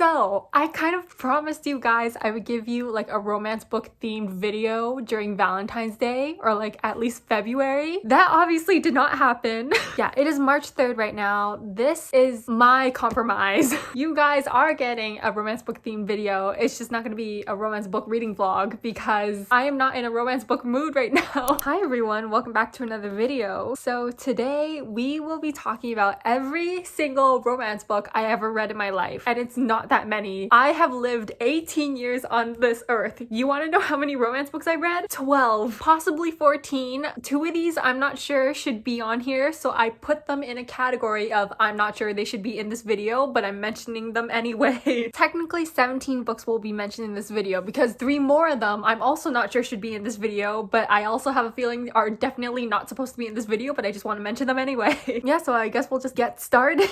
So I kind of promised you guys I would give you like a romance book themed video during Valentine's Day, or like at least February. That obviously did not happen. Yeah, it is March 3rd right now. This is my compromise. You guys are getting a romance book themed video. It's just not gonna be a romance book reading vlog because I am not in a romance book mood right now. Hi everyone, welcome back to another video. So today we will be talking about every single romance book I ever read in my life, and it's not that many. I have lived 18 years on this earth. You want to know how many romance books I read? 12, possibly 14. 2 of these I'm not sure should be on here, so I put them in a category of I'm not sure they should be in this video, but I'm mentioning them anyway. Technically 17 books will be mentioned in this video because 3 more of them I'm also not sure should be in this video, but I also have a feeling are definitely not supposed to be in this video, but I just want to mention them anyway. Yeah, so I guess we'll just get started.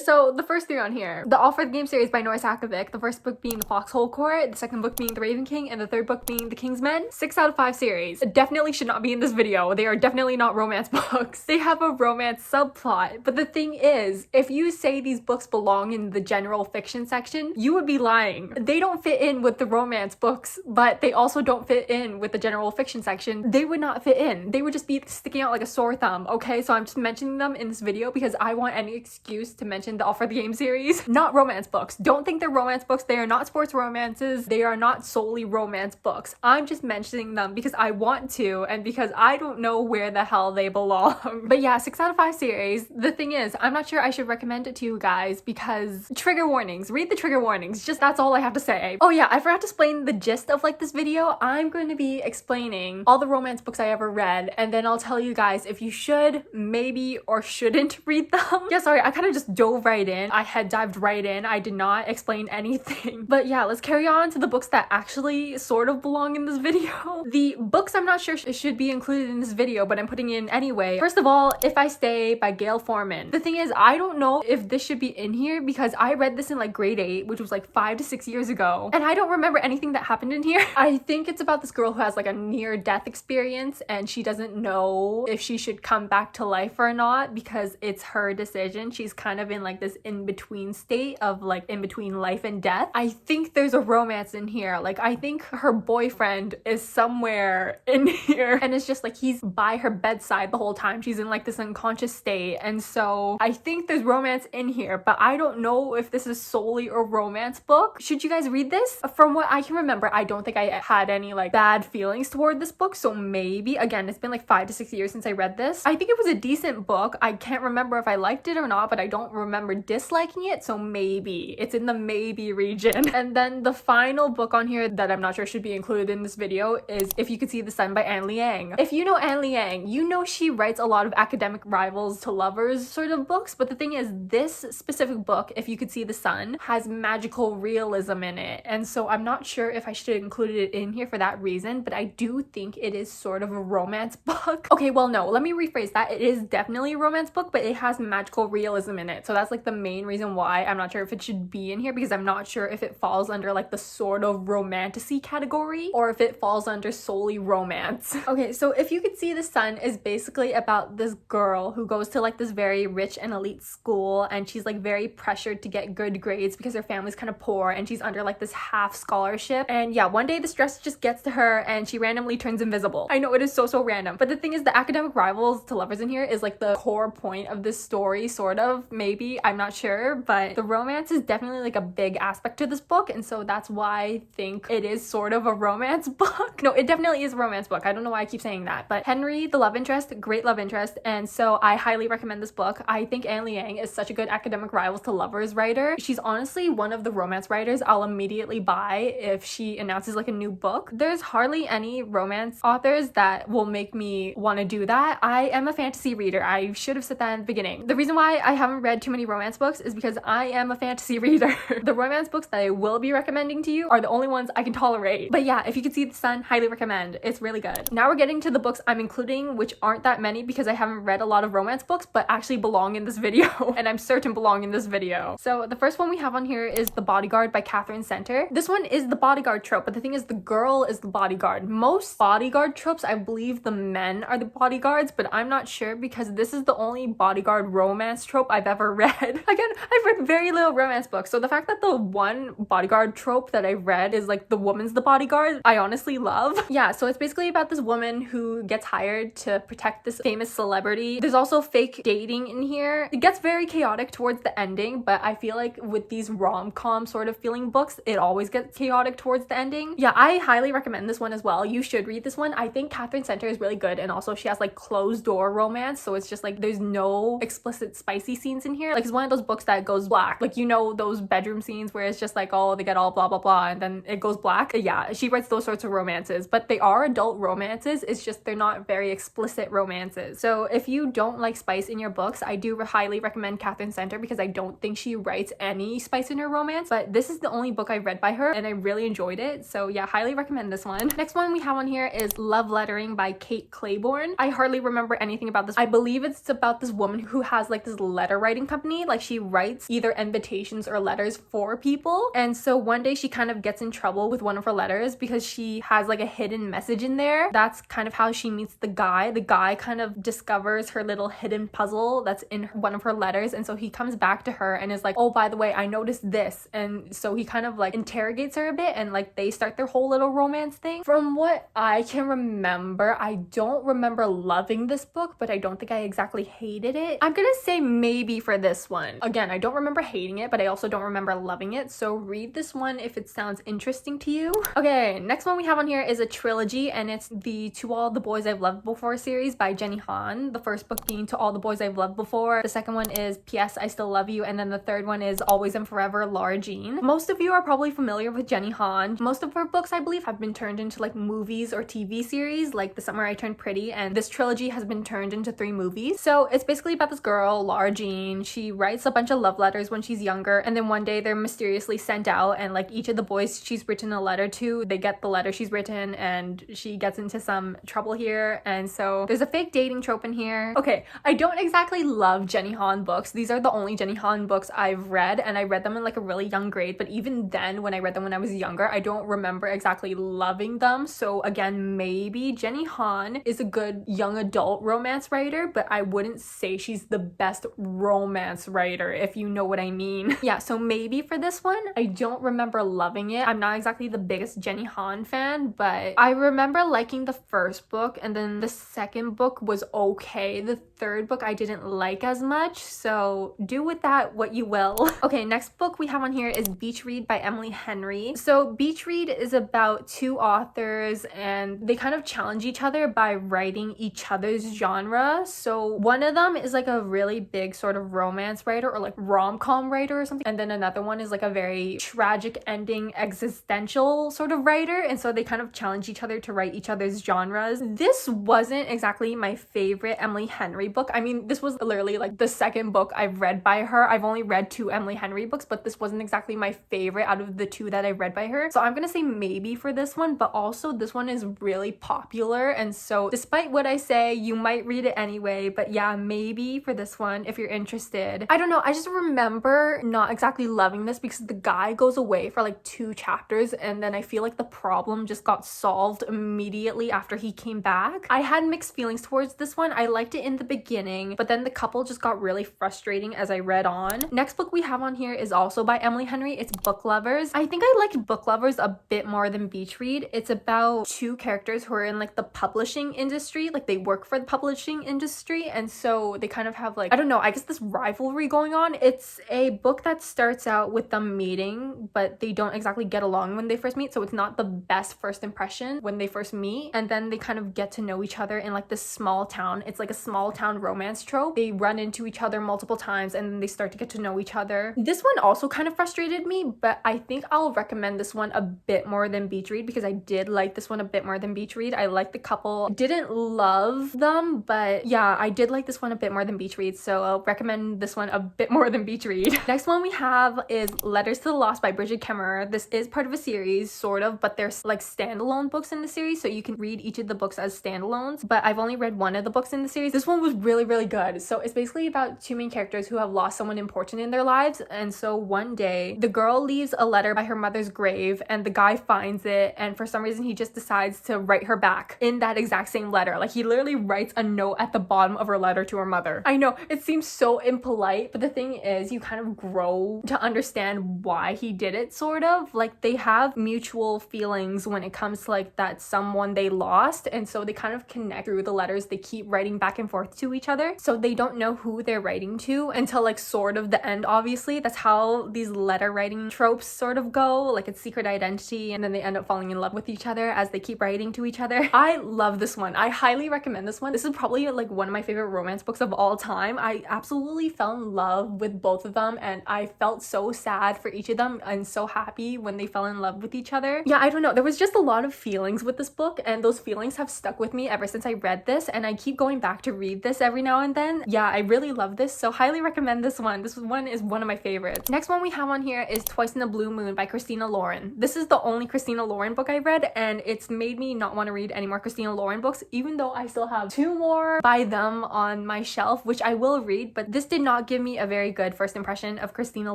So the first 3 on here: The All for the Game series by Nora Sakovic, the first book being The Foxhole Court, the second book being The Raven King, and the third book being The King's Men. 6 out of 5 series. Definitely should not be in this video. They are definitely not romance books. They have a romance subplot, but the thing is, if you say these books belong in the general fiction section, you would be lying. They don't fit in with the romance books, but they also don't fit in with the general fiction section. They would not fit in. They would just be sticking out like a sore thumb, okay? So I'm just mentioning them in this video because I want any excuse to mention the All for the Game series. Not romance books. Don't think they're romance books. They are not sports romances. They are not solely romance books. I'm just mentioning them because I want to and because I don't know where the hell they belong. But yeah, 6 out of 5 series. The thing is, I'm not sure I should recommend it to you guys because trigger warnings. Read the trigger warnings. Just that's all I have to say. Oh yeah, I forgot to explain the gist of like this video. I'm going to be explaining all the romance books I ever read, and then I'll tell you guys if you should, maybe, or shouldn't read them. Yeah, sorry, I kind of just dove right in. I had dived right in. I did not explain anything. But yeah, let's carry on to the books that actually sort of belong in this video. The books I'm not sure should be included in this video, but I'm putting in anyway. First of all, If I Stay by Gail Forman. The thing is, I don't know if this should be in here because I read this in like grade 8, which was like 5 to 6 years ago, and I don't remember anything that happened in here. I think it's about this girl who has like a near-death experience and she doesn't know if she should come back to life or not because it's her decision. She's kind of in like this in-between state of like in between life and death. I think there's a romance in here. Like I think her boyfriend is somewhere in here and it's just like he's by her bedside the whole time. She's in like this unconscious state, and so I think there's romance in here, but I don't know if this is solely a romance book. Should you guys read this? From what I can remember, I don't think I had any like bad feelings toward this book, so maybe, again, it's been like 5 to 6 years since I read this. I think it was a decent book. I can't remember if I liked it or not, but I don't remember disliking it, so maybe. It's in the maybe region. And then the final book on here that I'm not sure should be included in this video is If You Could See the Sun by Anne Liang. If you know Anne Liang, you know she writes a lot of academic rivals to lovers sort of books, but the thing is, this specific book, If You Could See the Sun, has magical realism in it, and so I'm not sure if I should include it in here for that reason, but I do think it is sort of a romance book. Okay, well no, let me rephrase that. It is definitely a romance book, but it has magical realism in it, so that's like the main reason why I'm not sure if it should be in here, because I'm not sure if it falls under like the sort of romantasy category or if it falls under solely romance. Okay, so If You Could See the Sun is basically about this girl who goes to like this very rich and elite school, and she's like very pressured to get good grades because her family's kind of poor and she's under like this half scholarship, and yeah, one day the stress just gets to her and she randomly turns invisible. I know it is so random, but the thing is, the academic rivals to lovers in here is like the core point of this story, sort of, maybe, I'm not sure, but the romance is definitely like a big aspect to this book, and so that's why I think it is sort of a romance book. No, it definitely is a romance book. I don't know why I keep saying that, but Henry, the love interest, great love interest, and so I highly recommend this book. I think Anne Liang is such a good academic rivals to lovers writer. She's honestly one of the romance writers I'll immediately buy if she announces like a new book. There's hardly any romance authors that will make me want to do that. I am a fantasy reader. I should have said that in the beginning. The reason why I haven't read too many romance books is because I am a fantasy reader. The romance books that I will be recommending to you are the only ones I can tolerate. But yeah, If You Could See the Sun, highly recommend. It's really good. Now we're getting to the books I'm including, which aren't that many because I haven't read a lot of romance books, but actually belong in this video, and I'm certain belong in this video. So the first one we have on here is The Bodyguard by Catherine Center. This one is the bodyguard trope, but the thing is, the girl is the bodyguard. Most bodyguard tropes, I believe the men are the bodyguards, but I'm not sure because this is the only bodyguard romance trope I've ever read. Again, I've read very little romance books, so the fact fact that the one bodyguard trope that I read is like the woman's the bodyguard, I honestly love. Yeah, so it's basically about this woman who gets hired to protect this famous celebrity. There's also fake dating in here. It gets very chaotic towards the ending, but I feel like with these rom-com sort of feeling books, it always gets chaotic towards the ending. Yeah, I highly recommend this one as well. You should read this one. I think Catherine Center is really good, and also she has like closed door romance, so it's just like there's no explicit spicy scenes in here. Like, it's one of those books that goes black, like, you know, those bedroom scenes where it's just like, oh, they get all blah blah blah and then it goes black. Yeah, she writes those sorts of romances, but they are adult romances. It's just they're not very explicit romances. So if you don't like spice in your books, I do highly recommend Catherine Center, because I don't think she writes any spice in her romance, but this is the only book I read by her and I really enjoyed it. So yeah, highly recommend this one. Next one we have on here is Love Lettering by Kate Claiborne. I hardly remember anything about this. I believe it's about this woman who has like this letter writing company. Like, she writes either invitations or letters for people, and so one day she kind of gets in trouble with one of her letters because she has like a hidden message in there. That's kind of how she meets the guy. The guy kind of discovers her little hidden puzzle that's in one of her letters, and so he comes back to her and is like, oh, by the way, I noticed this. And so he kind of like interrogates her a bit, and like they start their whole little romance thing. From what I can remember, I don't remember loving this book, but I don't think I exactly hated it. I'm gonna say maybe for this one. Again, I don't remember hating it, but I also don't remember loving it, so read this one if it sounds interesting to you. Okay, next one we have on here is a trilogy, and it's the To All the Boys I've Loved Before series by Jenny Han. The first book being To All the Boys I've Loved Before, the second one is P.S. I Still Love You, and then the third one is Always and Forever, Laura Jean. Most of you are probably familiar with Jenny Han. Most of her books, I believe, have been turned into like movies or TV series, like The Summer I Turned Pretty, and this trilogy has been turned into 3 movies. So it's basically about this girl, Laura Jean. She writes a bunch of love letters when she's younger, and then one day they're mysteriously sent out, and like each of the boys she's written a letter to, they get the letter she's written, and she gets into some trouble here. And so there's a fake dating trope in here. Okay, I don't exactly love Jenny Han books. These are the only Jenny Han books I've read, and I read them in like a really young grade, but even then, when I read them when I was younger, I don't remember exactly loving them. So again, maybe Jenny Han is a good young adult romance writer, but I wouldn't say she's the best romance writer, if you know what I mean. Yeah, so maybe for this one, I don't remember loving it. I'm not exactly the biggest Jenny Han fan, but I remember liking the first book, and then the second book was okay. The third book I didn't like as much, so do with that what you will. Okay, next book we have on here is Beach Read by Emily Henry. So Beach Read is about 2 authors, and they kind of challenge each other by writing each other's genre. So one of them is like a really big sort of romance writer or like rom-com writer or something, and then another one is like a very tragic ending existential sort of writer, and so they kind of challenge each other to write each other's genres. This wasn't exactly my favorite Emily Henry book. I mean, this was literally like the second book I've read by her. I've only read 2 Emily Henry books, but this wasn't exactly my favorite out of the 2 that I read by her. So I'm gonna say maybe for this one, but also this one is really popular, and so despite what I say, you might read it anyway. But yeah, maybe for this one if you're interested. I don't know, I just remember not exactly loving this because the guy goes away for like 2 chapters, and then I feel like the problem just got solved immediately after he came back. I had mixed feelings towards this one. I liked it in the beginning, but then the couple just got really frustrating as I read on. Next book we have on here is also by Emily Henry. It's Book Lovers. I think I liked Book Lovers a bit more than Beach Read. It's about 2 characters who are in like the publishing industry, like they work for the publishing industry, and so they kind of have like, I don't know, I guess this rivalry going on. It's a book that starts out with them meeting, but they don't exactly get along when they first meet, so it's not the best first impression when they first meet, and then they kind of get to know each other in like this small town. It's like a small town romance trope. They run into each other multiple times, and then they start to get to know each other. This one also kind of frustrated me, but I think I'll recommend this one a bit more than Beach Read because I did like this one a bit more than Beach Read. I liked the couple. Didn't love them, but yeah, I did like this one a bit more than Beach Read, so I'll recommend this one a bit more than Beach Read. Next one we have is Letters to the Lost by Bridget Kemmerer. This is part of a series, sort of, but there's like standalone books in the series, so you can read each of the books as standalones, but I've only read one of the books in the series. This one was really, really good. So it's basically about 2 main characters who have lost someone important in their lives, and so one day the girl leaves a letter by her mother's grave, and the guy finds it, and for some reason he just decides to write her back in that exact same letter. Like, he literally writes a note at the bottom of her letter to her mother. I know, it seems so impolite, but the thing is, you kind of grow to to understand why he did it, sort of. Like, they have mutual feelings when it comes to like that someone they lost, and so they kind of connect through the letters they keep writing back and forth to each other. So they don't know who they're writing to until like sort of the end, obviously. That's how these letter writing tropes sort of go. Like, it's secret identity, and then they end up falling in love with each other as they keep writing to each other. I love this one. I highly recommend this one. This is probably like one of my favorite romance books of all time. I absolutely fell in love with both of them, and I felt so sad for each of them and so happy when they fell in love with each other. Yeah, I don't know. There was just a lot of feelings with this book, and those feelings have stuck with me ever since I read this, and I keep going back to read this every now and then. Yeah, I really love this, so highly recommend this one. This one is one of my favorites. Next one we have on here is Twice in a Blue Moon by Christina Lauren. This is the only Christina Lauren book I read, and it's made me not want to read any more Christina Lauren books, even though I still have 2 more by them on my shelf, which I will read, but this did not give me a very good first impression of Christina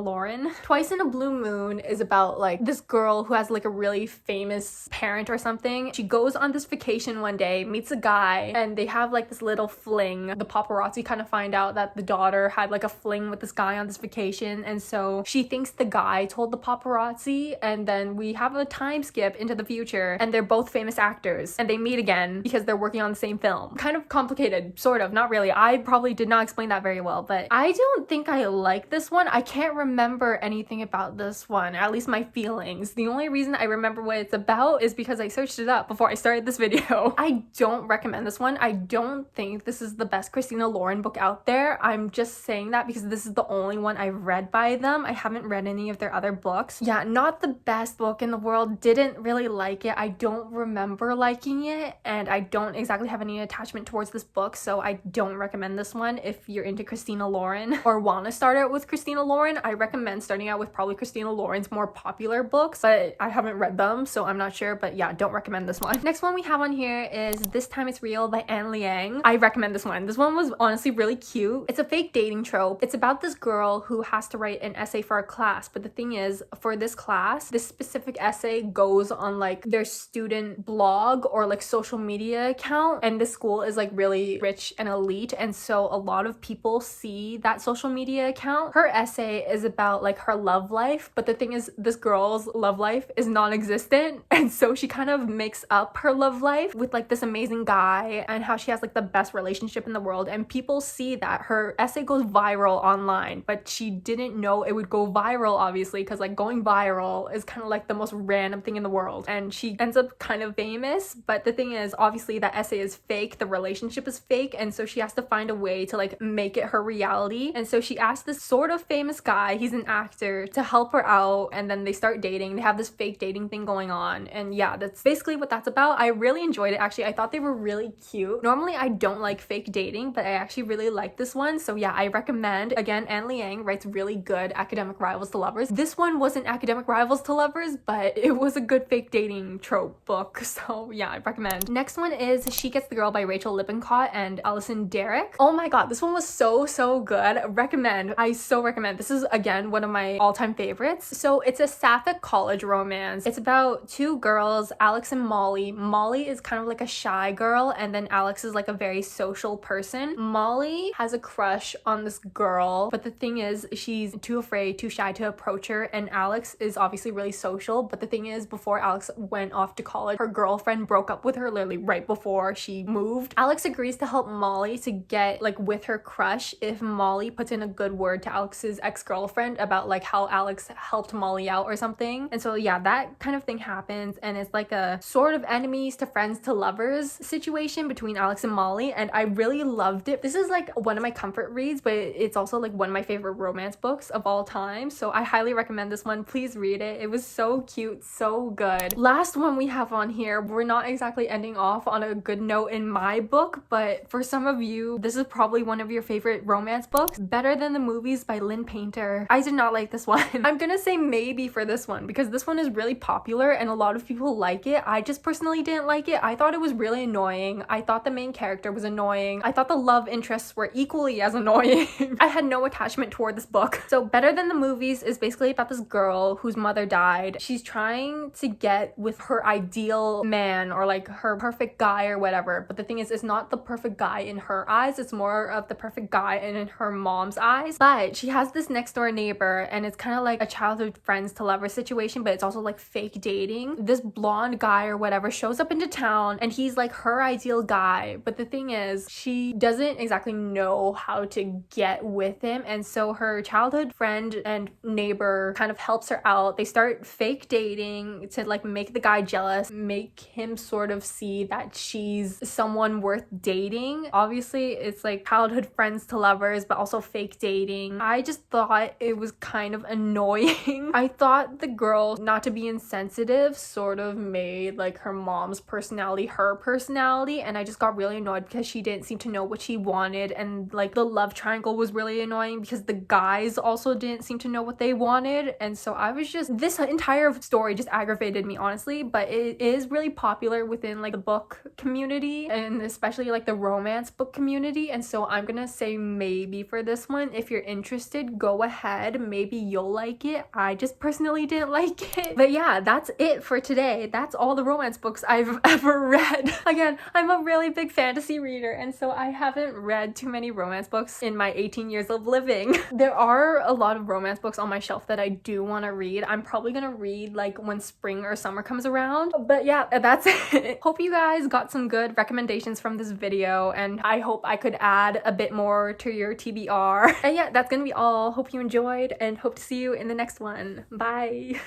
Lauren. Twice in a Blue Moon is about like this girl who has like a really famous parent or something. She goes on this vacation one day, meets a guy, and they have like this little fling. The paparazzi kind of find out that the daughter had like a fling with this guy on this vacation, and so she thinks the guy told the paparazzi, and then we have a time skip into the future, and they're both famous actors, and they meet again because they're working on the same film. Kind of complicated, sort of, not really. I probably did not explain that very well, but I don't think I like this one. I can't remember anything about this one, at least my feelings. The only reason I remember what it's about is because I searched it up before I started this video. I don't recommend this one. I don't think this is the best Christina Lauren book out there. I'm just saying that because this is the only one I've read by them. I haven't read any of their other books. Yeah, not the best book in the world. Didn't really like it. I don't remember liking it, and I don't exactly have any attachment towards this book, so I don't recommend this one. If you're into Christina Lauren or want to start out with Christina Lauren, I recommend starting out with probably Christina Lauren's more popular books, but I haven't read them, so I'm not sure, but yeah, don't recommend this one. Next one we have on here is This Time It's Real by Anne Liang. I recommend this one. This one was honestly really cute. It's a fake dating trope. It's about this girl who has to write an essay for a class, but the thing is, for this class, this specific essay goes on like their student blog or like social media account, and this school is like really rich and elite, and so a lot of people see that social media account. Her essay is about like her love life, but the thing is, this girl's love life is non-existent, and so she kind of makes up her love life with like this amazing guy and how she has like the best relationship in the world, and people see that. Her essay goes viral online, but she didn't know it would go viral, obviously, because like going viral is kind of like the most random thing in the world, and she ends up kind of famous. But the thing is, obviously that essay is fake, the relationship is fake, and so she has to find a way to like make it her reality. And so she asked this sort of famous guy, he's an actor, to help her out, and then they start dating. They have this fake dating thing going on, and yeah, that's basically what that's about. I really enjoyed it, actually. I thought they were really cute. Normally I don't like fake dating, but I actually really like this one, so yeah, I recommend. Again, Anne Liang writes really good academic rivals to lovers. This one wasn't academic rivals to lovers, but it was a good fake dating trope book, so yeah, I recommend. Next one is She Gets the Girl by Rachel Lippincott and Alison Derrick. Oh my god, this one was so good. Recommend. I so recommend. This is again one of my all-time favorites. So it's a sapphic college romance. It's about 2 girls, Alex and Molly. Molly is kind of like a shy girl, and then Alex is like a very social person. Molly has a crush on this girl, but the thing is, she's too afraid, too shy to approach her, and Alex is obviously really social. But the thing is, before Alex went off to college, her girlfriend broke up with her literally right before she moved. Alex agrees to help Molly to get like with her crush if Molly puts in a good word to Alex's ex-girlfriend about like how Alex helped Molly out or something. And so yeah, that kind of thing happens, and it's like a sort of enemies to friends to lovers situation between Alex and Molly, and I really loved it. This is like one of my comfort reads, but it's also like one of my favorite romance books of all time, so I highly recommend this one. Please read it. It was so cute, so good. Last one we have on here, we're not exactly ending off on a good note in my book, but for some of you, this is probably one of your favorite romance books. Better Than the Movies by Lynn Painter. I did not like this one. I'm gonna say maybe for this one because this one is really popular and a lot of people like it. I just personally didn't like it. I thought it was really annoying. I thought the main character was annoying. I thought the love interests were equally as annoying. I had no attachment toward this book. So Better Than the Movies is basically about this girl whose mother died. She's trying to get with her ideal man or like her perfect guy or whatever, but the thing is, it's not the perfect guy in her eyes, it's more of the perfect guy in her mom's eyes. But she has this next door neighbor neighbor, and it's kind of like a childhood friends to lover situation, but it's also like fake dating. This blonde guy or whatever shows up into town, and he's like her ideal guy, but the thing is, she doesn't exactly know how to get with him, and so her childhood friend and neighbor kind of helps her out. They start fake dating to like make the guy jealous, make him sort of see that she's someone worth dating. Obviously, it's like childhood friends to lovers, but also fake dating. I just thought it was kind of annoying. I thought the girl, not to be insensitive, sort of made like her mom's personality her personality, and I just got really annoyed because she didn't seem to know what she wanted, and like the love triangle was really annoying because the guys also didn't seem to know what they wanted, and so I was just, this entire story just aggravated me, honestly. But it is really popular within like the book community, and especially like the romance book community, and so I'm gonna say maybe for this one. If you're interested, go ahead, maybe you'll like it. I just personally didn't like it. But yeah, that's it for today. That's all the romance books I've ever read. Again, I'm a really big fantasy reader, and so I haven't read too many romance books in my 18 years of living. There are a lot of romance books on my shelf that I do want to read. I'm probably gonna read like when spring or summer comes around. But yeah, that's it. Hope you guys got some good recommendations from this video, and I hope I could add a bit more to your TBR. And yeah, that's gonna be all. Hope you enjoyed, and hope to see you in the next one. Bye!